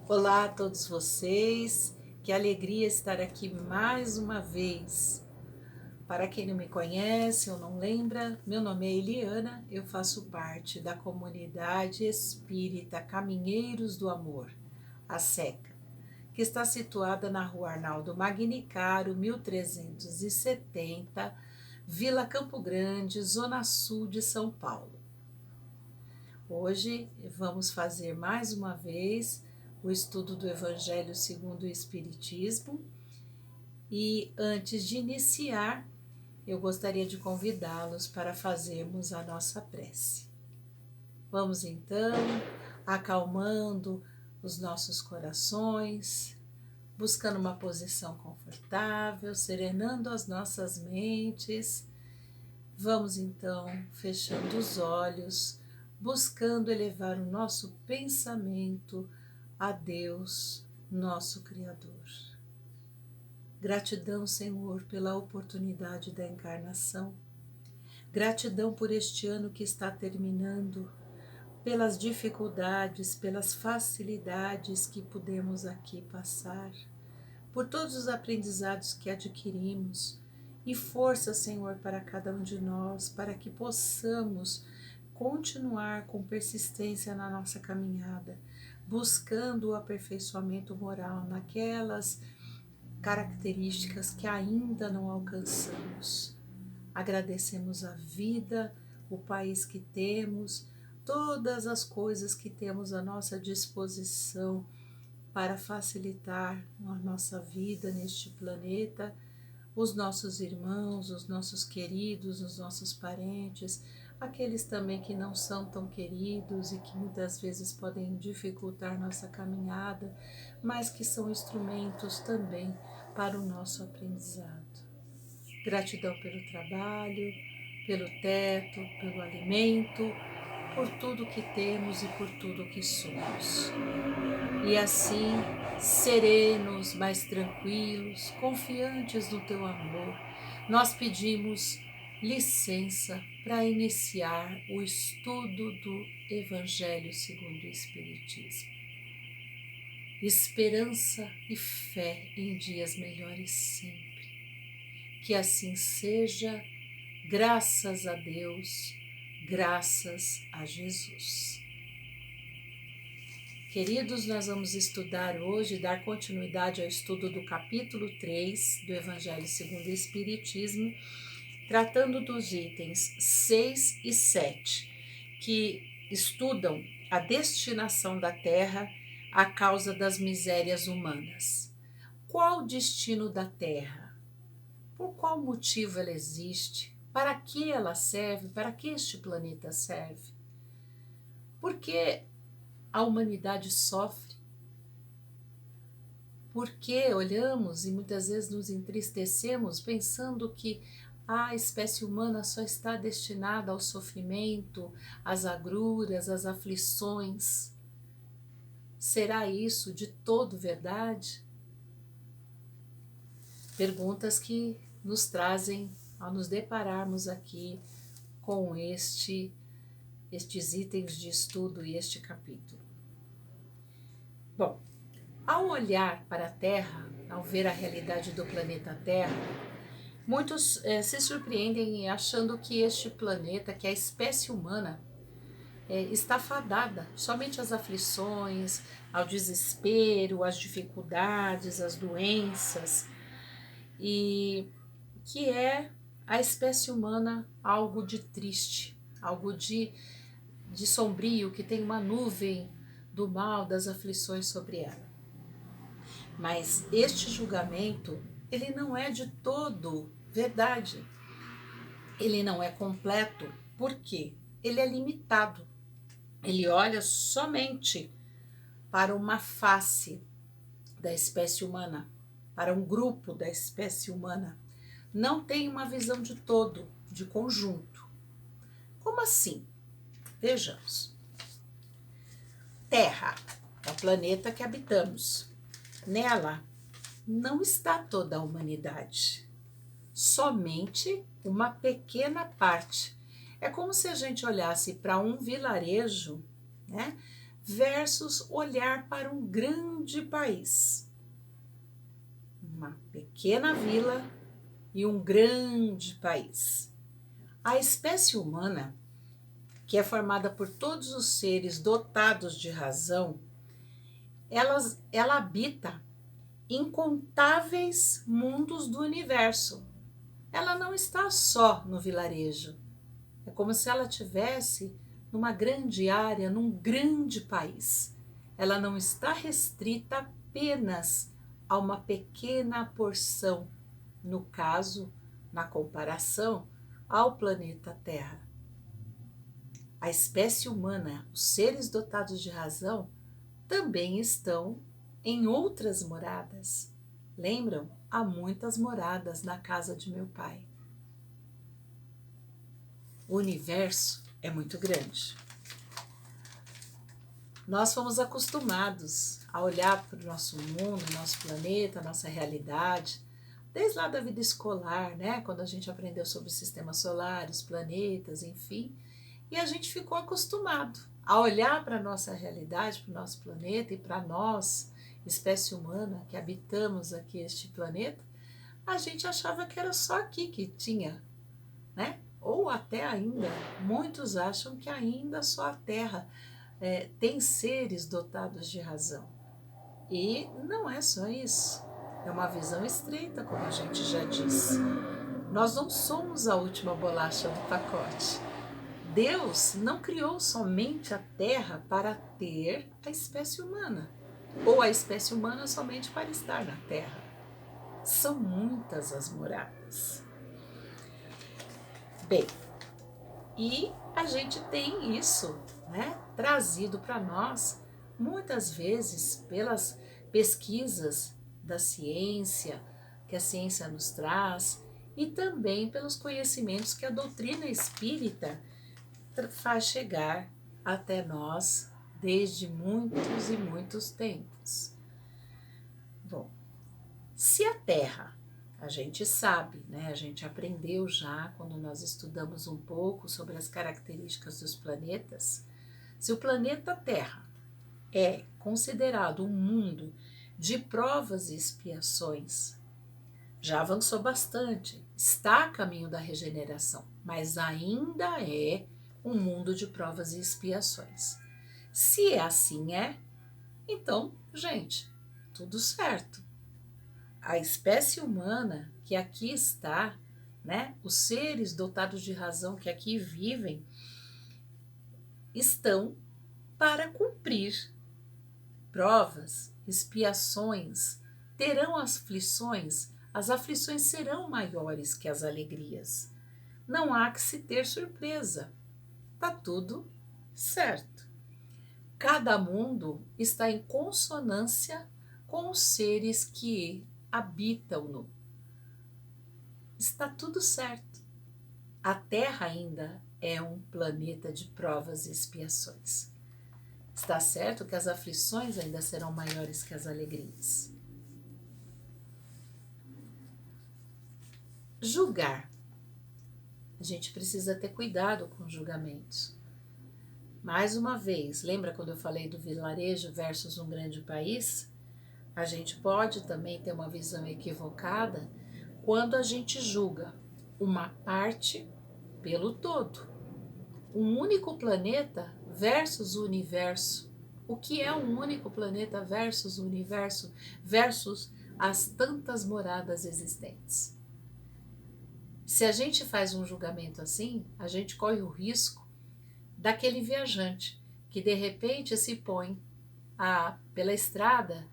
Olá a todos vocês, que alegria estar aqui mais uma vez. Para quem não me conhece ou não lembra, meu nome é Eliana, eu faço parte da comunidade espírita Caminheiros do Amor, a SECA, que está situada na rua Arnaldo Magnicaro, 1370, Vila Campo Grande, Zona Sul de São Paulo. Hoje vamos fazer mais uma vez o estudo do Evangelho segundo o Espiritismo. E antes de iniciar, eu gostaria de convidá-los para fazermos a nossa prece. Vamos então acalmando os nossos corações, buscando uma posição confortável, serenando as nossas mentes. Vamos então fechando os olhos, buscando elevar o nosso pensamento a Deus, nosso Criador. Gratidão, Senhor, pela oportunidade da encarnação. Gratidão por este ano que está terminando, pelas dificuldades, pelas facilidades que pudemos aqui passar, por todos os aprendizados que adquirimos, e força, Senhor, para cada um de nós, para que possamos continuar com persistência na nossa caminhada, buscando o aperfeiçoamento moral naquelas características que ainda não alcançamos. Agradecemos a vida, o país que temos, todas as coisas que temos à nossa disposição para facilitar a nossa vida neste planeta, os nossos irmãos, os nossos queridos, os nossos parentes, aqueles também que não são tão queridos e que muitas vezes podem dificultar nossa caminhada, mas que são instrumentos também para o nosso aprendizado. Gratidão pelo trabalho, pelo teto, pelo alimento, por tudo que temos e por tudo que somos. E assim, serenos, mais tranquilos, confiantes no teu amor, nós pedimos licença para iniciar o estudo do Evangelho segundo o Espiritismo. Esperança e fé em dias melhores sempre. Que assim seja, graças a Deus, graças a Jesus. Queridos, nós vamos estudar hoje, dar continuidade ao estudo do capítulo 3 do Evangelho segundo o Espiritismo, tratando dos itens 6 e 7, que estudam a destinação da Terra à causa das misérias humanas. Qual o destino da Terra? Por qual motivo ela existe? Para que ela serve? Para que este planeta serve? Por que a humanidade sofre? Por que olhamos e muitas vezes nos entristecemos pensando que a espécie humana só está destinada ao sofrimento, às agruras, às aflições? Será isso de todo verdade? Perguntas que nos trazem ao nos depararmos aqui com estes itens de estudo e este capítulo. Bom, ao olhar para a Terra, ao ver a realidade do planeta Terra, muitos se surpreendem achando que este planeta, que a espécie humana, está fadada somente às aflições, ao desespero, às dificuldades, às doenças, e que é a espécie humana algo de triste, algo de sombrio, que tem uma nuvem do mal, das aflições sobre ela. Mas este julgamento, ele não é de todo verdade. Ele não é completo. Por quê? Ele é limitado. Ele olha somente para uma face da espécie humana, para um grupo da espécie humana. Não tem uma visão de todo, de conjunto. Como assim? Vejamos. Terra é o planeta que habitamos. Nela não está toda a humanidade, somente uma pequena parte. É como se a gente olhasse para um vilarejo, né? versus olhar para um grande país. Uma pequena vila e um grande país. A espécie humana, que é formada por todos os seres dotados de razão, ela habita incontáveis mundos do universo. Ela não está só no vilarejo. É como se ela tivesse numa grande área, num grande país. Ela não está restrita apenas a uma pequena porção, no caso, na comparação, ao planeta Terra. A espécie humana, os seres dotados de razão, também estão em outras moradas. Lembram? Há muitas moradas na casa de meu pai. O universo é muito grande. Nós fomos acostumados a olhar para o nosso mundo, nosso planeta, nossa realidade, desde lá da vida escolar, né? Quando a gente aprendeu sobre o sistema solar, os planetas, enfim, e a gente ficou acostumado a olhar para a nossa realidade, para o nosso planeta e para nós, espécie humana que habitamos aqui este planeta, a gente achava que era só aqui que tinha, né? Ou até ainda, muitos acham que ainda só a Terra tem seres dotados de razão. E não é só isso. É uma visão estreita, como a gente já disse. Nós não somos a última bolacha do pacote. Deus não criou somente a Terra para ter a espécie humana, ou a espécie humana somente para estar na Terra. São muitas as moradas. Bem, e a gente tem isso, né, trazido para nós muitas vezes pelas pesquisas da ciência, que a ciência nos traz, e também pelos conhecimentos que a doutrina espírita faz chegar até nós desde muitos e muitos tempos. Bom, se a Terra, a gente sabe, né? A gente aprendeu já quando nós estudamos um pouco sobre as características dos planetas. Se o planeta Terra é considerado um mundo de provas e expiações, já avançou bastante, está a caminho da regeneração, mas ainda é um mundo de provas e expiações. Se assim é, então, gente, tudo certo. A espécie humana que aqui está, né, os seres dotados de razão que aqui vivem, estão para cumprir provas, expiações, terão aflições, as aflições serão maiores que as alegrias. Não há que se ter surpresa. Está tudo certo. Cada mundo está em consonância com os seres que habitam-no. Está tudo certo. A Terra ainda é um planeta de provas e expiações. Está certo que as aflições ainda serão maiores que as alegrias. Julgar. A gente precisa ter cuidado com julgamentos. Mais uma vez, lembra quando eu falei do vilarejo versus um grande país? A gente pode também ter uma visão equivocada quando a gente julga uma parte pelo todo. Um único planeta versus o universo. O que é um único planeta versus o universo versus as tantas moradas existentes? Se a gente faz um julgamento assim, a gente corre o risco daquele viajante que de repente se põe pela estrada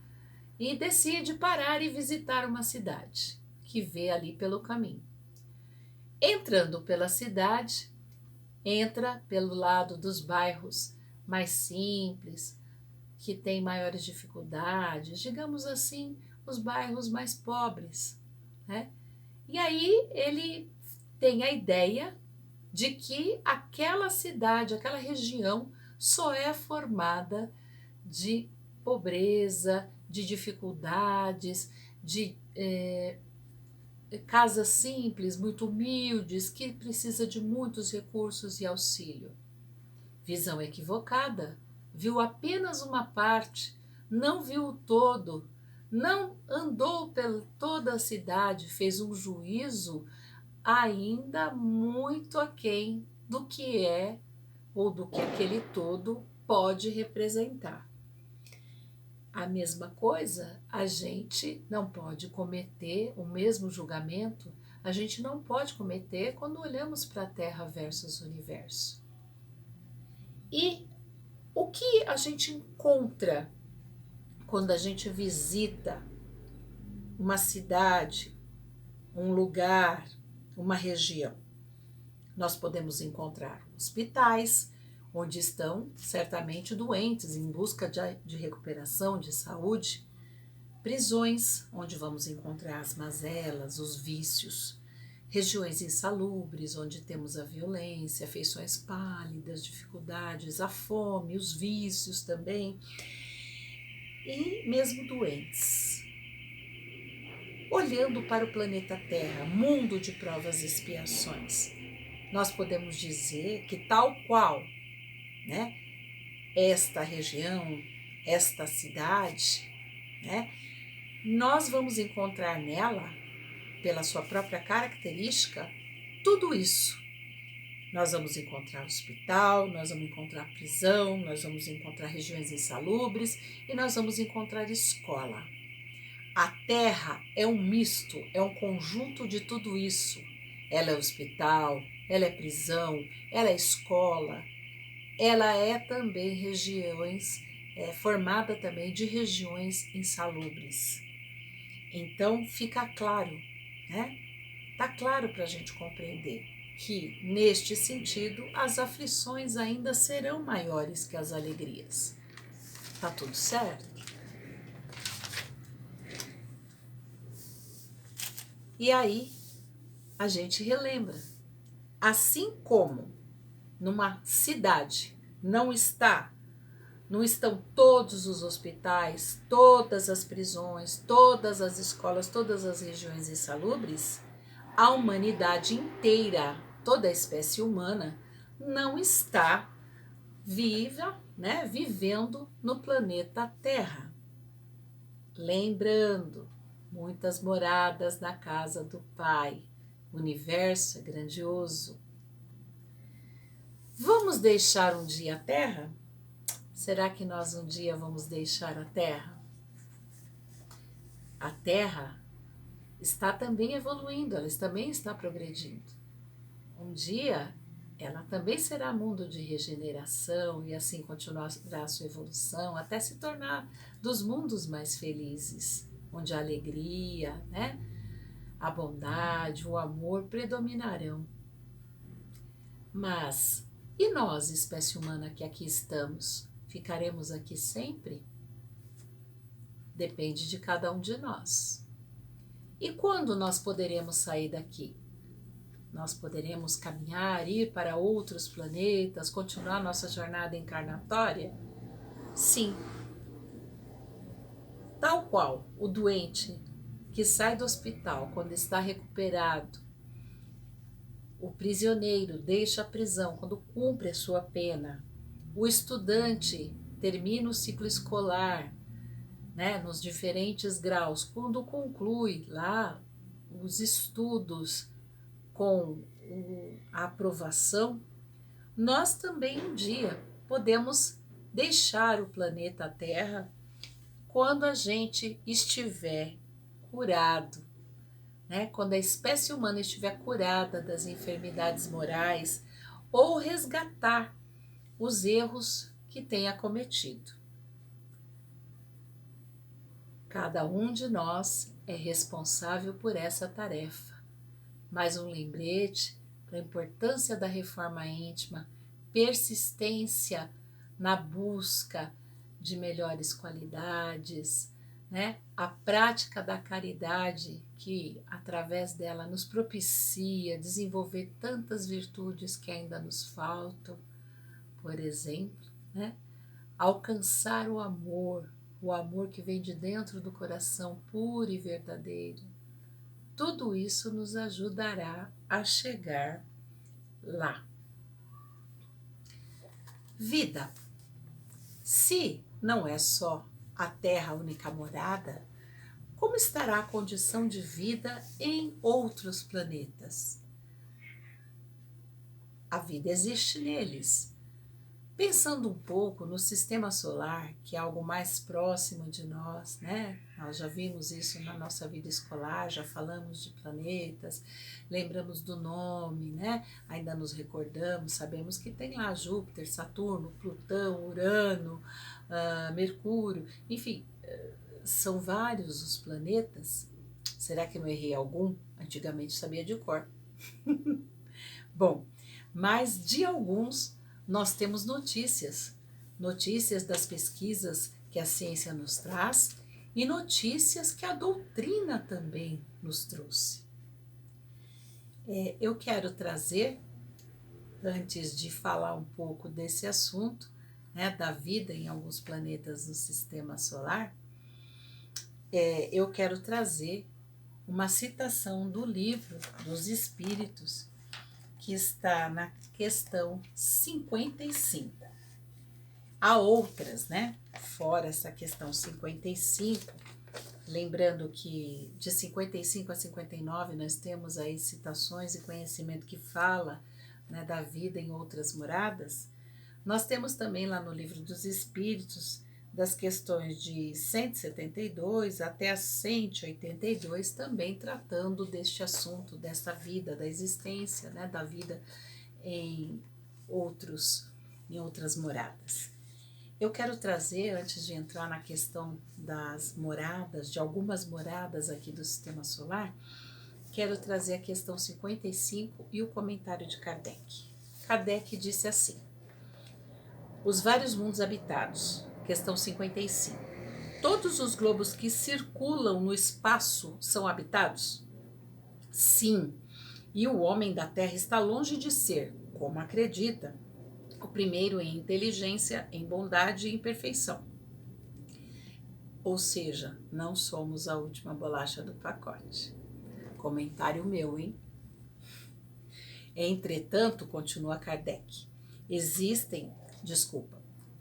e decide parar e visitar uma cidade que vê ali pelo caminho. Entrando pela cidade, entra pelo lado dos bairros mais simples, que têm maiores dificuldades, digamos assim, os bairros mais pobres, né? E aí ele tem a ideia de que aquela cidade, aquela região só é formada de pobreza, de dificuldades, de casas simples, muito humildes, que precisa de muitos recursos e auxílio. Visão equivocada, viu apenas uma parte, não viu o todo, não andou por toda a cidade, fez um juízo ainda muito aquém do que é ou do que aquele todo pode representar. A mesma coisa, a gente não pode cometer o mesmo julgamento, a gente não pode cometer quando olhamos para a Terra versus o universo. E o que a gente encontra quando a gente visita uma cidade, um lugar, uma região? Nós podemos encontrar hospitais, onde estão certamente doentes em busca de recuperação, de saúde, prisões, onde vamos encontrar as mazelas, os vícios, regiões insalubres, onde temos a violência, feições pálidas, dificuldades, a fome, os vícios também, e mesmo doentes. Olhando para o planeta Terra, mundo de provas e expiações, nós podemos dizer que tal qual, né, esta região, esta cidade, né, nós vamos encontrar nela, pela sua própria característica, tudo isso. Nós vamos encontrar hospital, nós vamos encontrar prisão, nós vamos encontrar regiões insalubres e nós vamos encontrar escola. A Terra é um misto, é um conjunto de tudo isso. Ela é hospital, ela é prisão, ela é escola, ela é também regiões, formada também de regiões insalubres. Então fica claro, né? Está claro para a gente compreender que, neste sentido, as aflições ainda serão maiores que as alegrias. Tá tudo certo? E aí a gente relembra. Assim como numa cidade não estão todos os hospitais, todas as prisões, todas as escolas, todas as regiões insalubres, a humanidade inteira, toda a espécie humana, não está viva, né, vivendo no planeta Terra. Lembrando, muitas moradas na casa do Pai. O universo é grandioso. Vamos deixar um dia a Terra? Será que nós um dia vamos deixar a Terra? A Terra está também evoluindo, ela também está progredindo. Um dia ela também será mundo de regeneração e assim continuará a sua evolução até se tornar dos mundos mais felizes, onde a alegria, né, a bondade, o amor predominarão. Mas e nós, espécie humana que aqui estamos, ficaremos aqui sempre? Depende de cada um de nós. E quando nós poderemos sair daqui? Nós poderemos caminhar, ir para outros planetas, continuar nossa jornada encarnatória? Sim. Tal qual o doente que sai do hospital quando está recuperado, o prisioneiro deixa a prisão quando cumpre a sua pena, o estudante termina o ciclo escolar, né, nos diferentes graus, quando conclui lá os estudos com a aprovação, nós também um dia podemos deixar o planeta Terra quando a gente estiver curado, né? Quando a espécie humana estiver curada das enfermidades morais ou resgatar os erros que tenha cometido. Cada um de nós é responsável por essa tarefa. Mais um lembrete para a importância da reforma íntima, persistência na busca de melhores qualidades, né? A prática da caridade que, através dela, nos propicia desenvolver tantas virtudes que ainda nos faltam, por exemplo, né? Alcançar o amor que vem de dentro do coração puro e verdadeiro. Tudo isso nos ajudará a chegar lá. Vida. Se não é só a Terra a única morada, como estará a condição de vida em outros planetas? A vida existe neles. Pensando um pouco no sistema solar, que é algo mais próximo de nós, né? Nós já vimos isso na nossa vida escolar, já falamos de planetas, lembramos do nome, né? Ainda nos recordamos, sabemos que tem lá Júpiter, Saturno, Plutão, Urano, Mercúrio, enfim, são vários os planetas. Será que eu errei algum? Antigamente sabia de cor. Bom, mas de alguns nós temos notícias, notícias das pesquisas que a ciência nos traz e notícias que a doutrina também nos trouxe. Eu quero trazer, antes de falar um pouco desse assunto, né, da vida em alguns planetas do sistema solar, eu quero trazer uma citação do livro dos Espíritos, que está na questão 55. Há outras, né? Fora essa questão 55, lembrando que de 55 a 59 nós temos aí citações e conhecimento que fala, né, da vida em outras moradas. Nós temos também lá no Livro dos Espíritos, das questões de 172 até a 182, também tratando deste assunto, desta vida, da existência, né, da vida em outras moradas. Eu quero trazer, antes de entrar na questão das moradas, de algumas moradas aqui do Sistema Solar, quero trazer a questão 55 e o comentário de Kardec. Kardec disse assim: os vários mundos habitados, questão 55. Todos os globos que circulam no espaço são habitados? Sim, e o homem da Terra está longe de ser, como acredita, o primeiro em inteligência, em bondade e em perfeição. Ou seja, não somos a última bolacha do pacote. Comentário meu, hein? Entretanto, continua Kardec,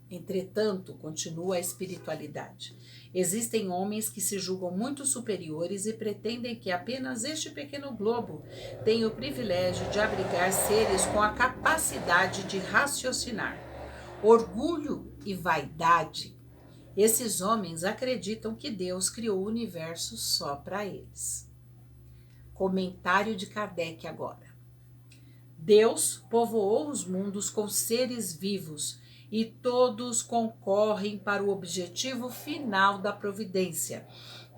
entretanto, continua a espiritualidade. Existem homens que se julgam muito superiores e pretendem que apenas este pequeno globo tenha o privilégio de abrigar seres com a capacidade de raciocinar. Orgulho e vaidade. Esses homens acreditam que Deus criou o universo só para eles. Comentário de Kardec agora. Deus povoou os mundos com seres vivos e todos concorrem para o objetivo final da providência,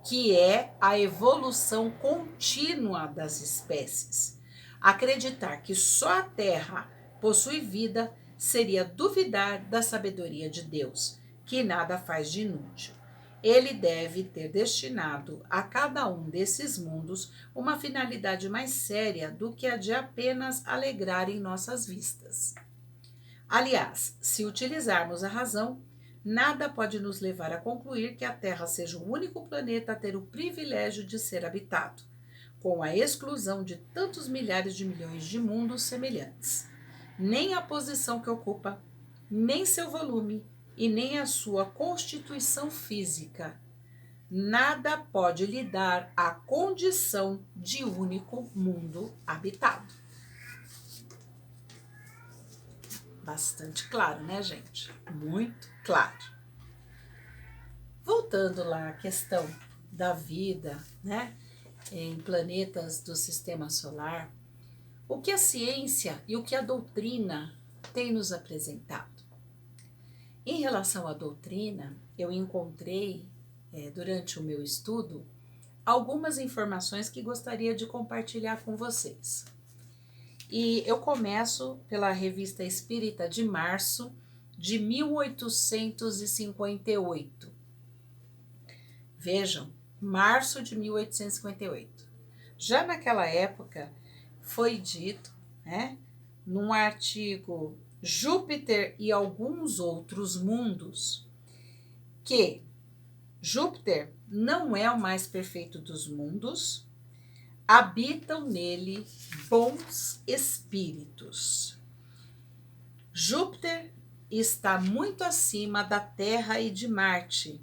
que é a evolução contínua das espécies. Acreditar que só a Terra possui vida seria duvidar da sabedoria de Deus, que nada faz de inútil. Ele deve ter destinado a cada um desses mundos uma finalidade mais séria do que a de apenas alegrar em nossas vistas. Aliás, se utilizarmos a razão, nada pode nos levar a concluir que a Terra seja o único planeta a ter o privilégio de ser habitado, com a exclusão de tantos milhares de milhões de mundos semelhantes. Nem a posição que ocupa, nem seu volume e nem a sua constituição física. Nada pode lhe dar a condição de único mundo habitado. Bastante claro, né, gente? Muito claro. Voltando lá à questão da vida, né, em planetas do sistema solar, o que a ciência e o que a doutrina têm nos apresentado? Em relação à doutrina, eu encontrei, durante o meu estudo, algumas informações que gostaria de compartilhar com vocês. E eu começo pela Revista Espírita de março de 1858. Vejam, março de 1858. Já naquela época foi dito, né, num artigo Júpiter e alguns outros mundos, que Júpiter não é o mais perfeito dos mundos, habitam nele bons espíritos. Júpiter está muito acima da Terra e de Marte.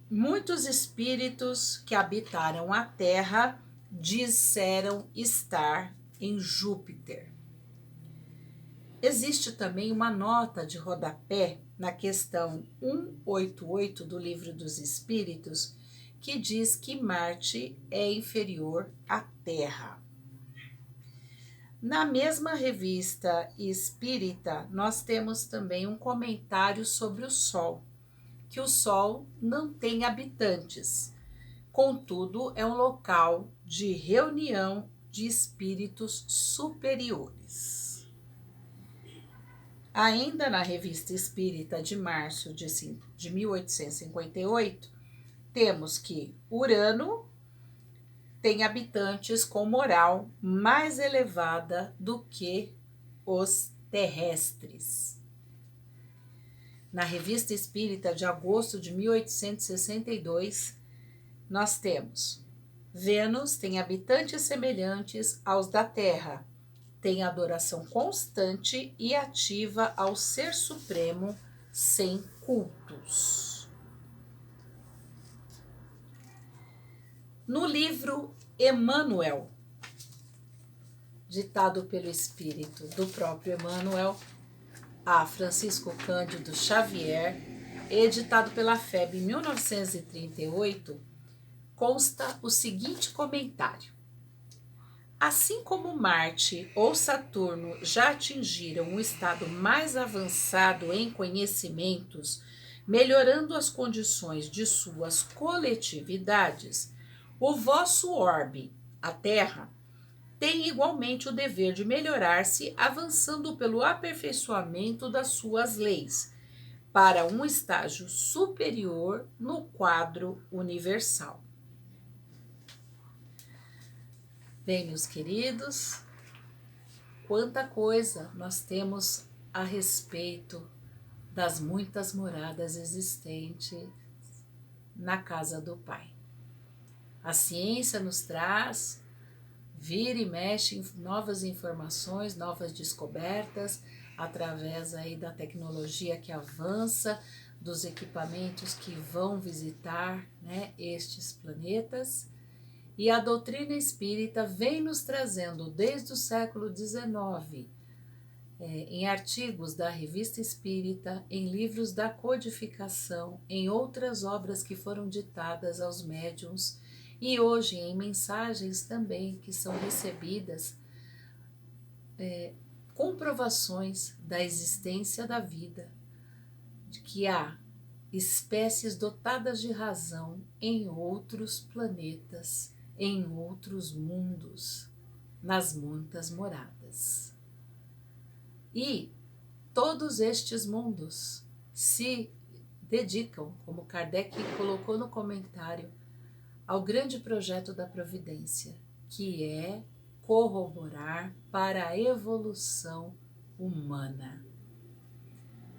Muitos espíritos que habitaram a Terra disseram estar em Júpiter. Existe também uma nota de rodapé na questão 188 do Livro dos Espíritos, que diz que Marte é inferior à Terra. Na mesma revista espírita, nós temos também um comentário sobre o Sol, que o Sol não tem habitantes, contudo, é um local de reunião de espíritos superiores. Ainda na Revista Espírita de março de 1858, temos que Urano tem habitantes com moral mais elevada do que os terrestres. Na Revista Espírita de agosto de 1862, nós temos Vênus tem habitantes semelhantes aos da Terra, tem adoração constante e ativa ao Ser Supremo sem cultos. No livro Emmanuel, ditado pelo espírito do próprio Emmanuel, a Francisco Cândido Xavier, editado pela FEB em 1938, consta o seguinte comentário: assim como Marte ou Saturno já atingiram um estado mais avançado em conhecimentos, melhorando as condições de suas coletividades, o vosso orbe, a Terra, tem igualmente o dever de melhorar-se, avançando pelo aperfeiçoamento das suas leis, para um estágio superior no quadro universal. Bem, meus queridos, quanta coisa nós temos a respeito das muitas moradas existentes na casa do Pai. A ciência nos traz, vira e mexe novas informações, novas descobertas, através aí da tecnologia que avança, dos equipamentos que vão visitar, né, estes planetas. E a doutrina espírita vem nos trazendo desde o século XIX, em artigos da Revista Espírita, em livros da codificação, em outras obras que foram ditadas aos médiuns e hoje em mensagens também que são recebidas, comprovações da existência da vida, de que há espécies dotadas de razão em outros planetas, em outros mundos, nas muitas moradas. E todos estes mundos se dedicam, como Kardec colocou no comentário, ao grande projeto da providência, que é corroborar para a evolução humana.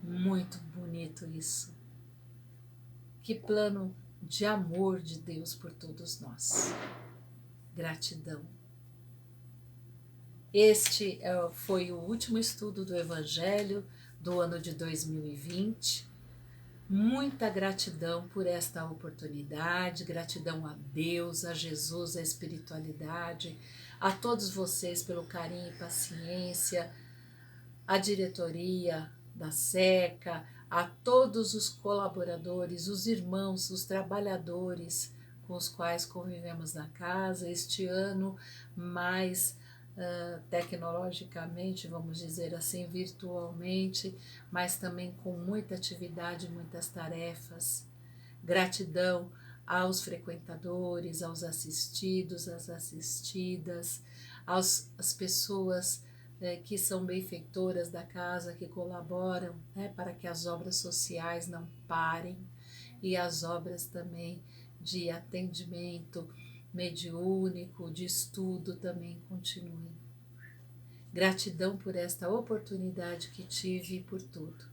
Muito bonito isso. Que plano de amor de Deus por todos nós. Gratidão. Este foi o último estudo do Evangelho do ano de 2020. Muita gratidão por esta oportunidade, gratidão a Deus, a Jesus, a espiritualidade, a todos vocês pelo carinho e paciência, a diretoria da SECA, a todos os colaboradores, os irmãos, os trabalhadores com os quais convivemos na casa, este ano mais tecnologicamente, vamos dizer assim, virtualmente, mas também com muita atividade, muitas tarefas. Gratidão aos frequentadores, aos assistidos, às assistidas, às pessoas que são benfeitoras da casa, que colaboram, né, para que as obras sociais não parem e as obras também de atendimento mediúnico, de estudo também continuem. Gratidão por esta oportunidade que tive e por tudo.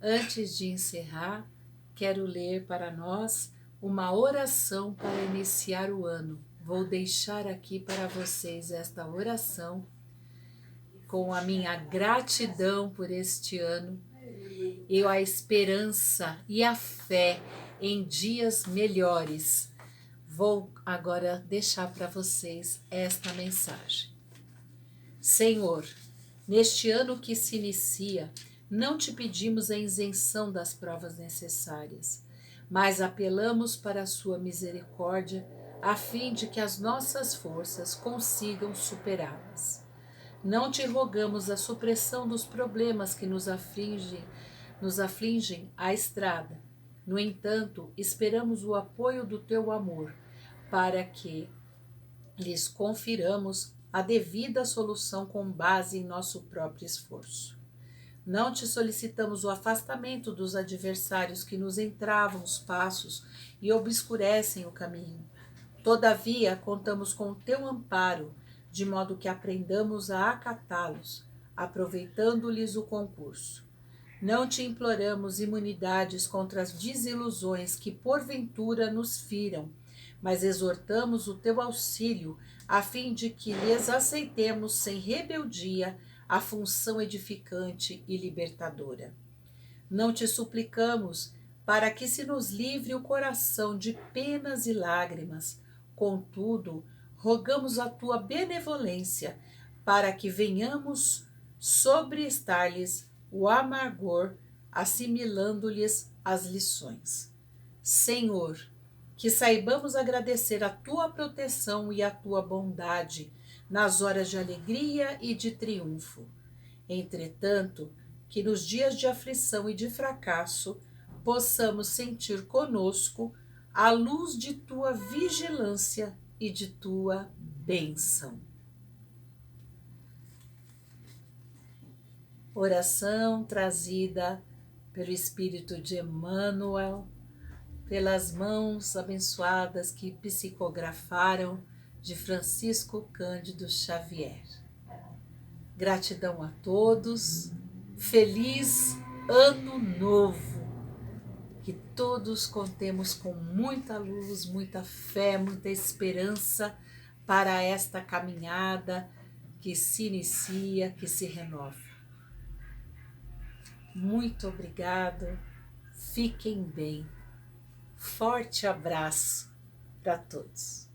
Antes de encerrar, quero ler para nós uma oração para iniciar o ano. Vou deixar aqui para vocês esta oração com a minha gratidão por este ano, e a esperança e a fé em dias melhores, vou agora deixar para vocês esta mensagem. Senhor, neste ano que se inicia, não te pedimos a isenção das provas necessárias, mas apelamos para a sua misericórdia, a fim de que as nossas forças consigam superá-las. Não te rogamos a supressão dos problemas que nos afligem à estrada. No entanto, esperamos o apoio do teu amor, para que lhes confiramos a devida solução com base em nosso próprio esforço. Não te solicitamos o afastamento dos adversários que nos entravam os passos e obscurecem o caminho. Todavia, contamos com o teu amparo, de modo que aprendamos a acatá-los, aproveitando-lhes o concurso. Não te imploramos imunidades contra as desilusões que porventura nos firam, mas exortamos o teu auxílio, a fim de que lhes aceitemos sem rebeldia a função edificante e libertadora. Não te suplicamos para que se nos livre o coração de penas e lágrimas, contudo, rogamos a tua benevolência para que venhamos sobreestar-lhes o amargor, assimilando-lhes as lições. Senhor, que saibamos agradecer a tua proteção e a tua bondade nas horas de alegria e de triunfo. Entretanto, que nos dias de aflição e de fracasso possamos sentir conosco a luz de tua vigilância e de tua bênção. Oração trazida pelo Espírito de Emmanuel, pelas mãos abençoadas que psicografaram de Francisco Cândido Xavier. Gratidão a todos, feliz Ano Novo, que todos contemos com muita luz, muita fé, muita esperança para esta caminhada que se inicia, que se renova. Muito obrigado, fiquem bem. Forte abraço para todos.